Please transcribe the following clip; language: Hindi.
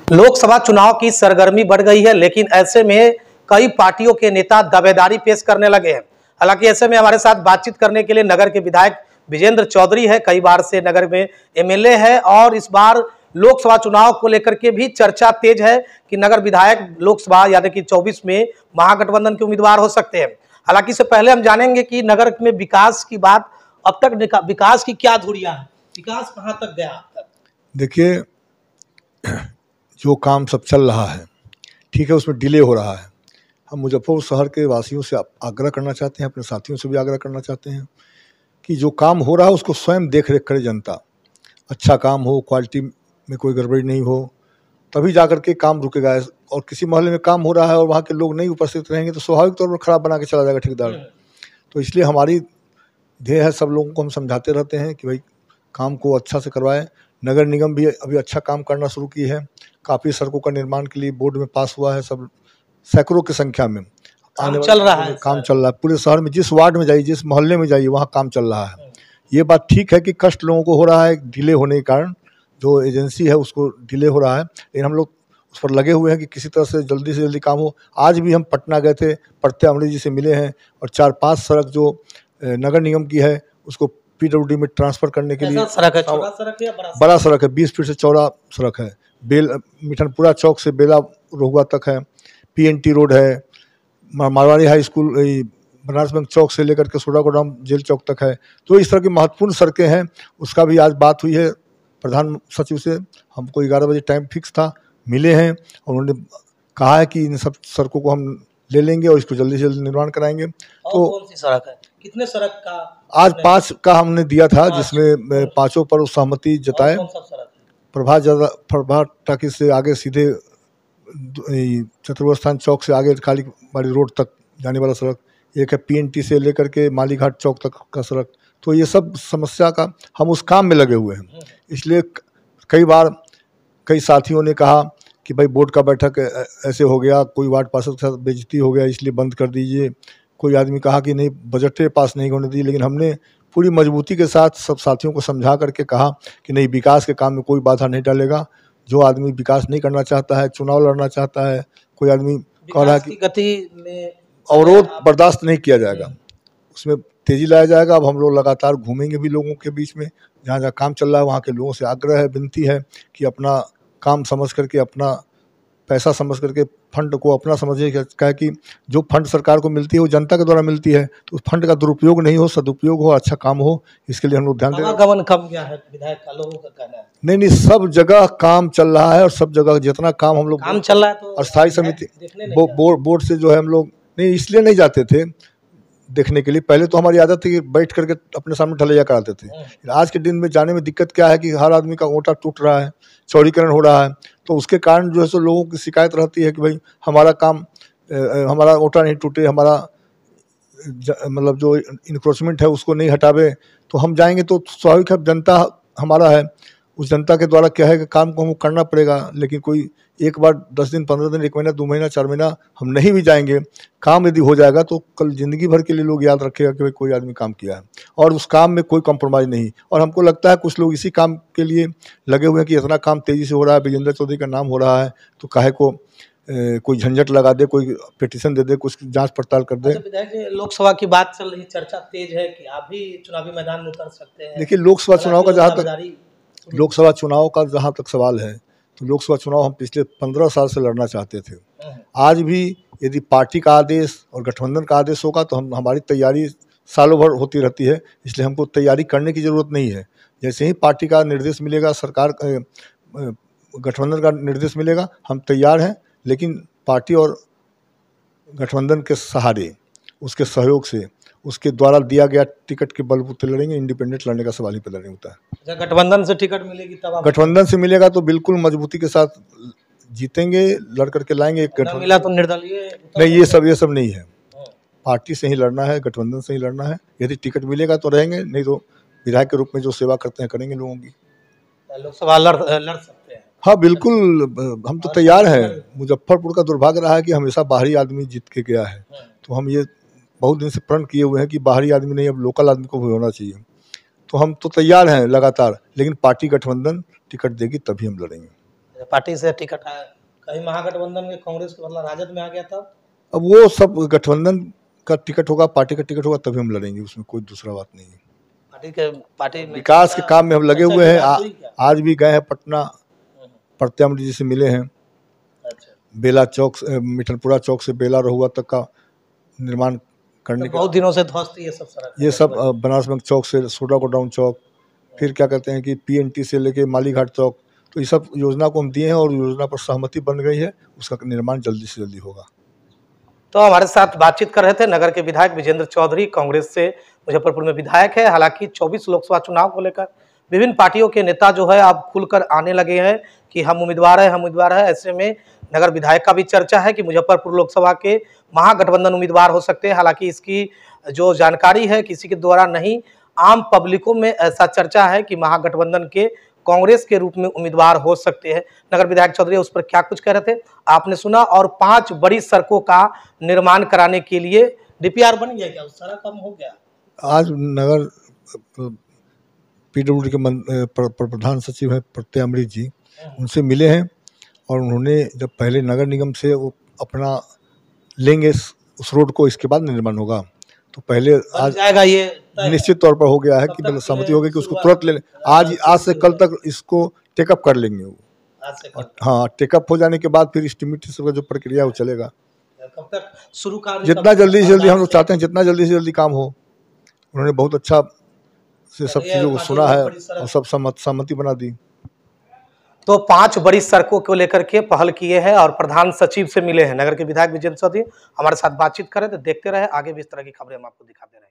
लोकसभा चुनाव की सरगर्मी बढ़ गई है, लेकिन ऐसे में कई पार्टियों के नेता दावेदारी पेश करने लगे हैं। हालांकि ऐसे में हमारे साथ बातचीत करने के लिए नगर के विधायक विजेंद्र चौधरी है, कई बार से नगर में एमएलए है और इस बार लोकसभा चुनाव को लेकर के भी चर्चा तेज है कि नगर विधायक लोकसभा यानी कि 24 में महागठबंधन के उम्मीदवार हो सकते हैं। हालांकि इससे पहले हम जानेंगे कि नगर में विकास की बात अब तक विकास की क्या धुरियां है, विकास कहां तक गया अब तक? देखिए, जो काम सब चल रहा है ठीक है, उसमें डिले हो रहा है। हम मुजफ्फरपुर शहर के वासियों से आग्रह करना चाहते हैं, अपने साथियों से भी आग्रह करना चाहते हैं कि जो काम हो रहा है उसको स्वयं देख रेख करे जनता, अच्छा काम हो, क्वालिटी में कोई गड़बड़ी नहीं हो, तभी जाकर के काम रुकेगा। और किसी मोहल्ले में काम हो रहा है और वहाँ के लोग नहीं उपस्थित रहेंगे तो स्वाभाविक तौर पर खराब बना के चला जाएगा ठेकेदार। तो इसलिए हमारी ध्येय है, सब लोगों को हम समझाते रहते हैं कि भाई काम को अच्छा से करवाएं। नगर निगम भी अभी अच्छा काम करना शुरू की है, काफ़ी सड़कों का निर्माण के लिए बोर्ड में पास हुआ है, सब सैकड़ों की संख्या में काम चल रहा है। काम चल रहा है पूरे शहर में, जिस वार्ड में जाइए, जिस मोहल्ले में जाइए, वहाँ काम चल रहा है। ये बात ठीक है कि कष्ट लोगों को हो रहा है डिले होने के कारण, जो एजेंसी है उसको डिले हो रहा है, लेकिन हम लोग उस पर लगे हुए हैं कि किसी तरह से जल्दी काम हो। आज भी हम पटना गए थे, प्रत्यय अमृत जी से मिले हैं और 4-5 सड़क जो नगर निगम की है उसको पीडब्ल्यूडी में ट्रांसफर करने के लिए सड़क है, छोटा सड़क है, बड़ा सड़क है, 20 फीट से चौड़ा सड़क है। मिठनपुरा चौक से बेला रोहुआ तक है, पीएनटी रोड है, Marwari high school Banaras bank चौक से लेकर के सोडा गोदाम जेल चौक तक है। तो इस तरह की महत्वपूर्ण सड़कें हैं, उसका भी आज बात हुई है प्रधान सचिव से। हमको 11 बजे टाइम फिक्स था, मिले हैं और उन्होंने कहा है कि इन सब सड़कों को हम ले लेंगे और इसको जल्दी से जल्दी निर्माण कराएंगे। तो कौन सी सड़क है, कितने सड़क का? आज 5 का हमने दिया था, जिसमें 5 पर सहमति जताए। प्रभात टाकी से आगे सीधे चतुर्वस्थान चौक से आगे काली बाड़ी रोड तक जाने वाला सड़क, एक है पीएनटी से लेकर के मालीघाट चौक तक का सड़क। तो ये सब समस्या का हम उस काम में लगे हुए हैं। इसलिए कई बार कई साथियों ने कहा कि भाई बोर्ड का बैठक ऐसे हो गया, कोई वार्ड पार्षद के साथ बेइज्जती हो गया इसलिए बंद कर दीजिए। कोई आदमी कहा कि नहीं बजटें पास नहीं होने दी, लेकिन हमने पूरी मजबूती के साथ सब साथियों को समझा करके कहा कि नहीं, विकास के काम में कोई बाधा नहीं डालेगा। जो आदमी विकास नहीं करना चाहता है, चुनाव लड़ना चाहता है, कोई आदमी कह रहा है कि गति में अवरोध बर्दाश्त नहीं किया जाएगा, उसमें तेजी लाया जाएगा। अब हम लोग लगातार घूमेंगे भी लोगों के बीच में, जहाँ जहाँ काम चल रहा है वहाँ के लोगों से आग्रह है, विनती है कि अपना काम समझ करके, अपना पैसा समझ करके, फंड को अपना समझिए। क्या है कि जो फंड सरकार को मिलती है वो जनता के द्वारा मिलती है, तो उस फंड का दुरुपयोग नहीं हो, सदुपयोग हो, अच्छा काम हो, इसके लिए हम लोग ध्यान दें। आवागमन कम क्या है विधायक का, लोगों का कहना है? नहीं, सब जगह काम चल रहा है और सब जगह जितना काम हम लोग काम चल रहा है तो अस्थायी समिति बोर्ड से जो है हम लोग नहीं इसलिए नहीं जाते थे देखने के लिए। पहले तो हमारी आदत थी कि बैठ करके अपने सामने ढलैया कराते थे। आज के दिन में जाने में दिक्कत क्या है कि हर आदमी का ओटा टूट रहा है, चौड़ीकरण हो रहा है, तो उसके कारण जो है सो लोगों की शिकायत रहती है कि भाई हमारा काम, हमारा ओटा नहीं टूटे, हमारा मतलब जो इंक्रोचमेंट है उसको नहीं हटावे। तो हम जाएंगे तो स्वाभाविक है, जनता हमारा है, उस जनता के द्वारा क्या है कि काम को हमको करना पड़ेगा। लेकिन कोई एक बार 10 दिन, 15 दिन, 1 महीना, 2 महीना, 4 महीना हम नहीं भी जाएंगे, काम यदि हो जाएगा तो कल ज़िंदगी भर के लिए लोग याद रखेगा कि भाई कोई आदमी काम किया है और उस काम में कोई कॉम्प्रोमाइज़ नहीं। और हमको लगता है कुछ लोग इसी काम के लिए लगे हुए हैं कि इतना काम तेज़ी से हो रहा है, विजेंद्र चौधरी का नाम हो रहा है, तो काहे को कोई झंझट लगा दे, कोई पिटीशन दे दे, कुछ जांच पड़ताल कर दे। विधायक, लोकसभा की बात चल रही, चर्चा तेज है कि आप भी चुनावी मैदान में उतर सकते हैं। देखिए, लोकसभा चुनाव का जहाँ तक सवाल है, तो लोकसभा चुनाव हम पिछले 15 साल से लड़ना चाहते थे। आज भी यदि पार्टी का आदेश और गठबंधन का आदेश होगा तो हमारी तैयारी सालों भर होती रहती है, इसलिए हमको तैयारी करने की ज़रूरत नहीं है। जैसे ही पार्टी का निर्देश मिलेगा, सरकार गठबंधन का निर्देश मिलेगा, हम तैयार हैं। लेकिन पार्टी और गठबंधन के सहारे, उसके सहयोग से, उसके द्वारा दिया गया टिकट के बलबूते लड़ेंगे। इंडिपेंडेंट लड़ने का सवाल ही पैदा नहीं होता है। गठबंधन से टिकट मिलेगी तब गठबंधन से मिलेगा तो बिल्कुल मजबूती के साथ जीतेंगे, लड़ करके लाएंगे। मिला तो निर्दलीय नहीं, ये सब नहीं है। पार्टी से ही लड़ना है, गठबंधन से ही लड़ना है। यदि टिकट मिलेगा तो रहेंगे, नहीं तो विधायक के रूप में जो सेवा करते हैं करेंगे लोगों की। लोकसभा लड़ सकते हैं। हाँ बिल्कुल, हम तो तैयार हैं। मुजफ्फरपुर का दुर्भाग्य रहा है कि हमेशा बाहरी आदमी जीत के गया है, तो हम ये बहुत दिन से प्रण किए हुए हैं कि बाहरी आदमी नहीं, अब लोकल आदमी को भी होना चाहिए। तो हम तो तैयार हैं लगातार, लेकिन पार्टी गठबंधन टिकट देगी तभी हम लड़ेंगे। पार्टी से टिकट आया, कहीं महागठबंधन के कांग्रेस के बदला राजद में आ गया था। अब वो सब गठबंधन का टिकट होगा, पार्टी का टिकट होगा, तभी हम लड़ेंगे, उसमें कोई दूसरा बात नहीं है। पार्टी में विकास के काम में हम लगे हुए हैं। आज भी गए हैं पटना, प्रत्यामृत जी से मिले हैं। बेला चौक, मिठनपुरा चौक से बेला रहुआ तक का निर्माण करने बहुत दिनों से ध्वस्त ये सब सड़क, ये सब बनारस बैंक चौक से सोडा गोडाउन चौक, फिर क्या कहते हैं कि PNT से लेके मालीघाट चौक, तो ये सब योजना को हम दिए हैं और योजना पर सहमति बन गई है, उसका निर्माण जल्दी से जल्दी होगा। तो हमारे साथ बातचीत कर रहे थे नगर के विधायक विजेंद्र चौधरी, कांग्रेस से मुजफ्फरपुर में विधायक है। हालांकि 24 लोकसभा चुनाव को लेकर विभिन्न पार्टियों के नेता जो है अब खुलकर आने लगे हैं कि हम उम्मीदवार है, हम उम्मीदवार है। ऐसे में नगर विधायक का भी चर्चा है कि मुजफ्फरपुर लोकसभा के महागठबंधन उम्मीदवार हो सकते हैं। हालांकि इसकी जो जानकारी है किसी के द्वारा नहीं, आम पब्लिकों में ऐसा चर्चा है कि महागठबंधन के कांग्रेस के रूप में उम्मीदवार हो सकते हैं। नगर विधायक चौधरी उस पर क्या कुछ कह रहे थे आपने सुना। और 5 बड़ी सड़कों का निर्माण कराने के लिए DPR बन गया, क्या उस सारा काम हो गया? आज नगर PWD के प्रधान सचिव है प्रत्यामृत जी, उनसे मिले हैं और उन्होंने जब पहले नगर निगम से वो अपना लेंगे उस रोड को, इसके बाद निर्माण होगा। तो पहले आज जाएगा, ये निश्चित तौर पर हो गया है कि सहमति हो गई कि उसको तुरंत ले, आज से कल तक इसको टेकअप कर लेंगे वो। हाँ, टेकअप हो जाने के बाद फिर एस्टिमेशन का जो प्रक्रिया वो चलेगा। कब तक शुरू कार्य? जितना जल्दी से जल्दी हम लोग चाहते हैं, जितना जल्दी से जल्दी काम हो। उन्होंने बहुत अच्छा से सब चीज़ों को सुना है और सब सहमति बना दी। तो 5 बड़ी सड़कों को लेकर के पहल किए हैं और प्रधान सचिव से मिले हैं। नगर के विधायक विजेंद्र चौधरी हमारे साथ बातचीत करें, तो देखते रहे आगे भी इस तरह की खबरें हम आपको दिखाते रहेंगे।